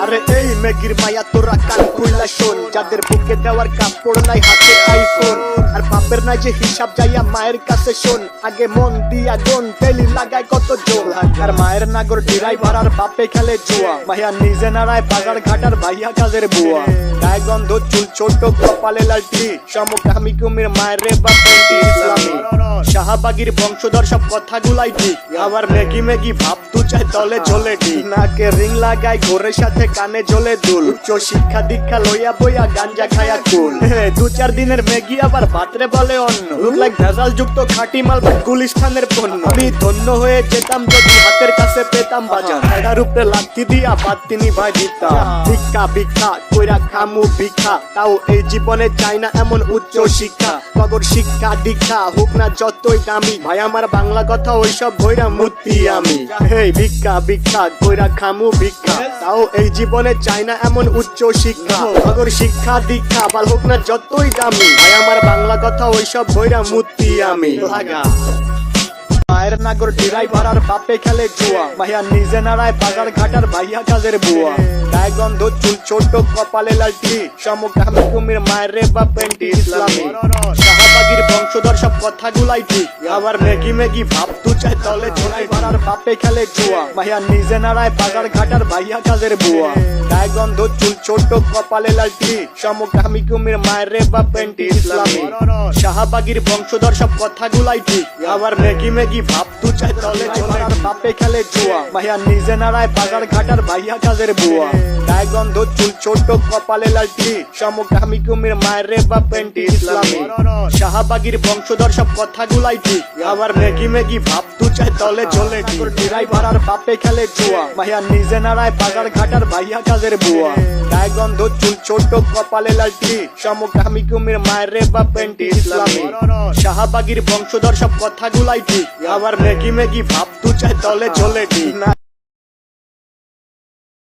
আরে এই মেগির মায়া তোরা কান খুইলা শোন, যাদের বুকে দেওয়ার কাপড় নাই হাতে আইফোন, আর বাপের নাই যে হিসাব যাইয়া মায়ের কাছে শোন, আগে মন দিয়া গুন তেলি লাগায় কত জোর, আর মায়ের নাগর ড্রাইভার আর বাপে খেলে জুয়া, মাইয়া নিজে নাড়ায় বাজার ঘাটার ভাইয়া কাজের বুয়া, গায়ে গন্ধ চুল ছোট কপালে লালটি, সমকামী কুমির মায়ের রে বাপেন্টি ইসলামী, শাহবাগীর বংশধর সব কথাগুলাই ঠিক, আবার মেগি মেগি ভাব তু চাই তলে ঝোলে ঠিক, নাকে রিং লাগায় ঘোরের সাথে কানে ঝোলে দুল, উচ্চ শিক্ষা দীক্ষা লইয়া বইয়া গাঞ্জা খায়া কুল, 2-4 দিনের মেগি আবার ভাতরে বলে অন্য, লুক লাইক ভেজাল যুক্ত খাঁটি মাল বাট গুলিস্তানের পণ্য, আমি ধন্য হয়ে যেতাম যদি হাতের কাছে পেতাম বাজার, এটার উপরে লাঠি দিয়া বাতিনি ভাই দিতাম, ভিক্ষা ভিক্ষা কইরা খামু ভিক্ষা, তাও এই জীবনে চাই না এমন উচ্চ শিক্ষা, কবর শিক্ষা দীক্ষা হোক না যতই দামি, ভাই আমার বাংলা কথা ওইসব ভৈরা মূর্তি আমি, হেই ভিক্ষা ভিক্ষা কইরা খামু ভিক্ষা, তাও এই জীবনে চাই না এমন উচ্চ শিক্ষা, কবর শিক্ষা দীক্ষা বাল হোক না যতই দামি, ভাই আমার বাংলা কথা ওইসব ভৈরা মূর্তি আমি লাগা, মায়ের নাগর ড্রাইভার আর বাপে খেলে জুয়া, মাইয়া নিজে নাড়ায় বাজার ঘাটার ভাইয়া কাজের বুয়া, গায়ে গন্ধ চুল ছোট কপালে লালটি, সমকামী কুমির মায়ের রে বাপেন্টি ইসলামী, শাহবাগীর বংশধর সব কথাগুলাই ঠিক, আবার মেগি মেগি ভাব তু চাই তলে ড্রাইভার আর বাপে খেলে জুয়া, মাইয়া নিজে নাড়ায় বাজার ঘাটার ভাইয়া কাজের বুয়া, গায়ে গন্ধ চুল ছোট কপালে লালটি, সমকামী কুমির মায়ের রে বাপেন্টি ইসলামী, শাহবাগীর বংশধর সব কথাগুলাই ঠিক, আবার মেগি মেগি ভাব তু চাই তলে ঝোলে, আর বাপে খেলে জুয়া, মাইয়া নিজে নাড়ায় বাজার ঘাটার ভাইয়া কাজের বুয়া, গায়ে গন্ধ চুল ছোট কপালে লালটি, সমকামী কুমির মায়ের রে বাপেন্টি ইসলামী, শাহবাগীর বংশধর সব কথাগুলাই ঠিক, আবার মেগি মেগি ভাব তু চাই তলে ঝোলে, ড্রাইভার আর বাপে খেলে জুয়া, মাইয়া নিজে নাড়ায় বাজার ঘাটার ভাইয়া কাজের বুয়া, গায়ে গন্ধ চুল ছোট কপালে লালটি, সমকামী কুমির মায়ের রে বাপেন্টি ইসলামী, শাহবাগীর বংশধর সব কথাগুলাই ঠিক, আবার মেগি মেগি ভাব তু চাই তলে ঝোলে ঠিক।